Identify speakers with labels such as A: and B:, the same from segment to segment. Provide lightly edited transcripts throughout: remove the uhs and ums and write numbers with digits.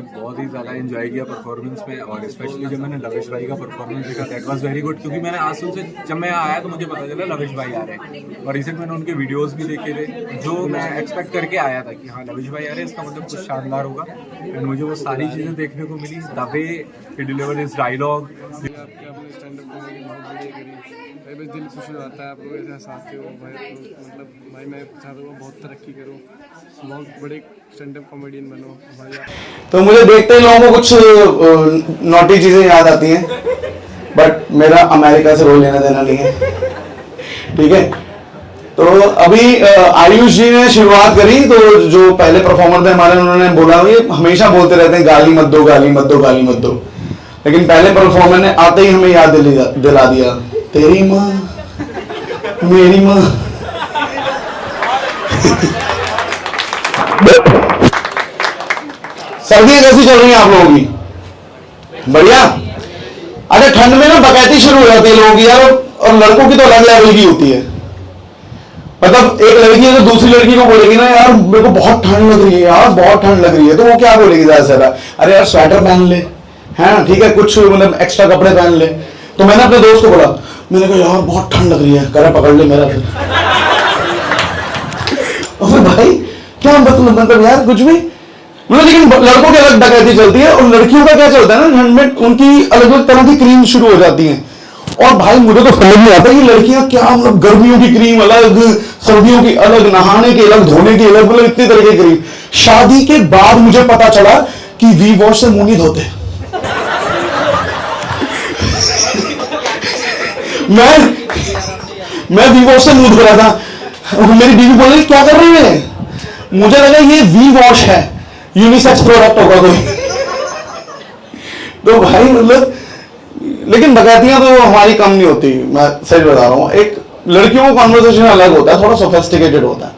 A: बहुत ही ज़्यादा एंजॉय किया परफॉर्मेंस में, और स्पेशली जब मैंने लवेश भाई का परफॉर्मेंस देखा दैट वाज वेरी गुड, क्योंकि मैंने आंसू से जब मैं आया तो मुझे पता चला लवेश भाई आ रहे हैं, और रिसेंट मैंने उनके वीडियोस भी देखे थे जो मैं एक्सपेक्ट करके आया था कि हाँ लवेश भाई आ रहे हैं, इसका मतलब कुछ शानदार होगा, एंड मुझे वो सारी चीज़ें देखने को मिली। The way he delivered his dialogue,
B: बस दिल खुश हो जाता है आप लोग ऐसे हंसाते हो भाई, तो मतलब भाई मैं चाहता हूँ बहुत तरक्की करूँ, बहुत बड़े स्टैंड अप कॉमेडियन बनो भाई आप।
C: तो मुझे देखते ही लोगों को कुछ नॉटी चीजें याद आती हैं, बट मेरा अमेरिका से रोल लेना देना नहीं है, ठीक है। तो अभी आयुष जी ने शुरुआत करी, तो जो पहले परफॉर्मर थे हमारे, उन्होंने बोला ये हमेशा बोलते रहते हैं गाली मत दो गाली मत दो गाली मत दो, लेकिन पहले परफॉर्मर ने आते ही हमें याद दिला दिया, तेरी माँ मेरी माँ। सर्दियां कैसी चल रही हैं आप लोगों की? बढ़िया। अरे ठंड में ना बकैती शुरू हो जाती है लोगों की यार, और लड़कों की तो अलग लेवल की होती है। मतलब एक लड़की है तो दूसरी लड़की को बोलेगी ना यार मेरे को बहुत ठंड लग रही है यार, बहुत ठंड लग रही है, तो वो क्या बोलेगी ज्यादा से ज्यादा, अरे यार स्वेटर पहन ले, है ठीक है, कुछ मतलब एक्स्ट्रा कपड़े पहन ले। तो मैंने अपने दोस्त को बोला, मैंने कहा यार बहुत ठंड लग रही है, कह रहा पकड़ ले मेरा फिर। और भाई क्या मतलब यार कुछ भी मतलब, लेकिन लड़कों की अलग डकैती चलती है, और लड़कियों का क्या चलता है ना, ठंड में उनकी अलग अलग तरह की क्रीम शुरू हो जाती है। और भाई मुझे तो समझ नहीं आता कि लड़कियां क्या मतलब, गर्मियों की क्रीम अलग, सर्दियों की अलग, नहाने की अलग, धोने की अलग, मतलब इतनी तरह की क्रीम। शादी के बाद मुझे पता चला कि वी वॉश से मुंह नहीं धोते। मैं वी वॉश से मुंह धो रहा था, मेरी बीवी बोल रही क्या कर रहे हैं, मुझे लगा ये वी वॉश है, यूनिसेक्स प्रोडक्ट होगा कोई। तो भाई मतलब, लेकिन बकैतियां तो हमारी कम नहीं होती, मैं सच बता रहा हूँ। एक लड़कियों का कॉन्वर्सेशन अलग होता है, थोड़ा सोफिस्टिकेटेड होता है।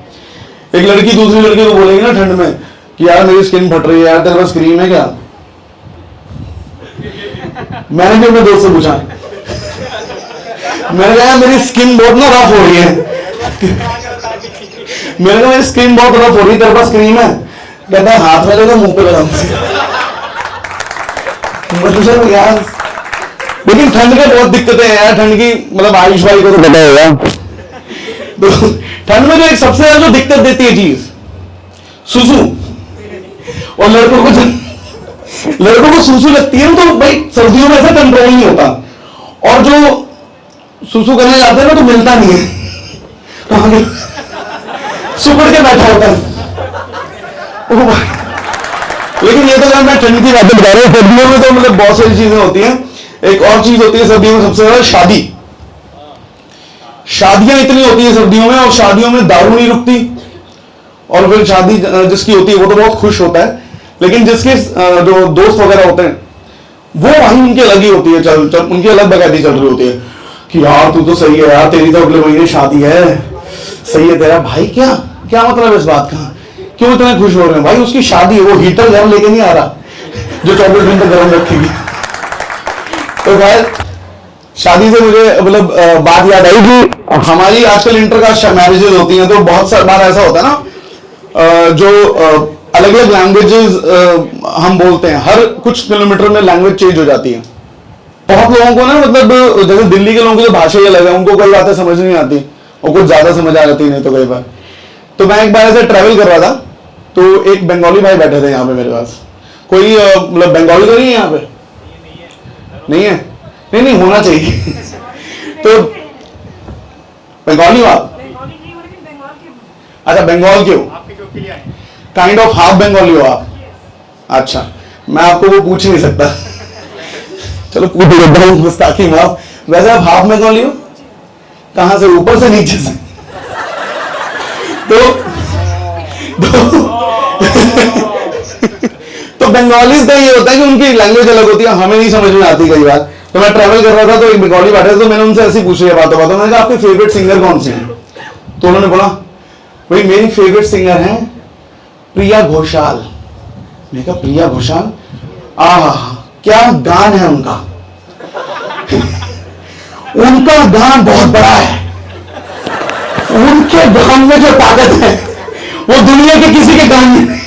C: एक लड़की दूसरी लड़की को बोलेगी ना ठंड में कि यार मेरी स्किन फट रही है यार, तेरे पास क्रीम है क्या? मैंने भी अपने दोस्त से पूछा, मैंने कहा मेरी स्किन बहुत ना रफ हो रही है, मैंने कहा मेरी स्किन बहुत रफ हो रही है, तेरे पास क्रीम है? कहता है हाथ में लेगा मुंह पे लगा। मतलब यार, लेकिन ठंड के बहुत दिक्कतें हैं यार, ठंड की मतलब आयुष भाई को तो पता होगा। तो ठंड में जो एक सबसे ज्यादा जो दिक्कत देती है चीज, सुसु, और लड़कों को सुसु लगती है तो भाई सर्दियों में ऐसा कंट्रोल नहीं होता, और जो सुसु करने जाते हैं ना तो मिलता नहीं है, तो सुपड़ के बैठा होता है। ओ भाई, लेकिन ये तो यार मैं ठंड की बातें बता रहा हूँ, सर्दियों में तो मतलब बहुत सारी चीजें होती हैं। एक और चीज होती है सर्दियों में सबसे ज्यादा, शादी। शादियां इतनी होती है सर्दियों में, और शादियों में दारू नहीं रुकती, और फिर शादी जिसकी होती है वो तो बहुत खुश होता है, लेकिन जिसके जो दोस्त वगैरह होते हैं वो वहीं उनकी अलग ही होती है, चल उनकी अलग बकैती चल रही होती है कि यार तू तो सही है यार, तेरी तो अगले महीने शादी है, सही है तेरा भाई। क्या क्या मतलब इस बात का, क्यों इतने खुश हो रहे हैं? भाई उसकी शादी है, वो हीटर घर लेके नहीं आ रहा जो 24 घंटे गर्म रखेगी। तो भाई शादी से मुझे मतलब बात याद आई कि हमारी आजकल इंटरकास्ट मैरिजेस होती हैं, तो बहुत सारी बार ऐसा होता है ना, जो अलग अलग लैंग्वेजेस हम बोलते हैं, हर कुछ किलोमीटर में लैंग्वेज चेंज हो जाती है। बहुत लोगों को ना मतलब जैसे दिल्ली के लोगों की तो भाषा ही अलग है, उनको कई बातें समझ नहीं आती, और कुछ ज्यादा समझ आ जाती नहीं तो कई बार। तो मैं एक बार ऐसे ट्रैवल कर रहा था, तो एक बंगाली भाई बैठे थे यहाँ पे मेरे पास। कोई मतलब बंगाली तो नहीं है यहाँ पे? नहीं है? नहीं होना चाहिए। तो बंगाली हो आप? अच्छा बंगाल के हो, काइंड ऑफ हाफ बंगाली हो आप? अच्छा, मैं आपको वो पूछ नहीं सकता, चलो पूछ देता हूँ गुस्ताखी माफ। वैसे आप हाफ बंगाली हो? कहां से, ऊपर से नीचे से? तो बंगालीज का ये होता है कि उनकी लैंग्वेज अलग होती है, हमें नहीं समझ में आती कई बार। तो मैं ट्रैवल कर रहा था, तो एक बंगाली बैठे थे, तो मैंने उनसे ऐसी पूछ लिया बातों बातों, मैंने कहा आपके फेवरेट सिंगर कौन से हैं? तो उन्होंने बोला भाई मेरी फेवरेट सिंगर है प्रिया घोषाल। मैंने कहा प्रिया घोषाल, क्या गान है उनका। उनका गान बहुत बड़ा है, उनके गान में जो ताकत है वो दुनिया के किसी के गान में।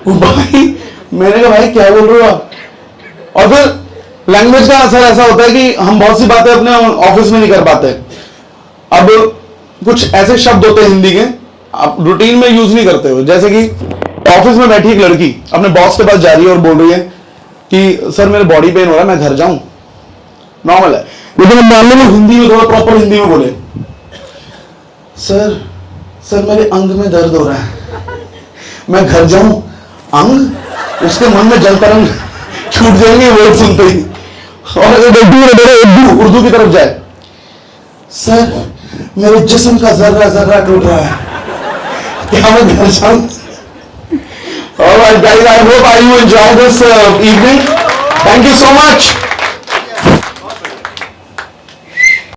C: वो भाई मैंने कहा भाई क्या बोल रहे हो आप? और फिर लैंग्वेज का असर ऐसा होता है कि हम बहुत सी बातें अपने ऑफिस में नहीं कर पाते। अब कुछ ऐसे शब्द होते हैं हिंदी के आप रूटीन में यूज नहीं करते हो, जैसे कि ऑफिस में बैठी एक लड़की अपने बॉस के पास जा रही है और बोल रही है कि सर मेरे बॉडी पेन हो रहा है, मैं घर जाऊं। नॉर्मल है, लेकिन हम मान लो हिंदी में थोड़ा प्रॉपर हिंदी में बोले, सर मेरे अंग में दर्द हो रहा है, मैं घर जाऊं। अंग, उसके मन में जल तरंग छूट जाएंगे वर्ड सुनते ही। और अगर उर्दू की तरफ जाए, सर मेरे जिस्म का जर्रा जर्रा टूट रहा है, क्या मैं घर जाऊं? All right, guys, I hope you enjoy this evening. Thank you so much.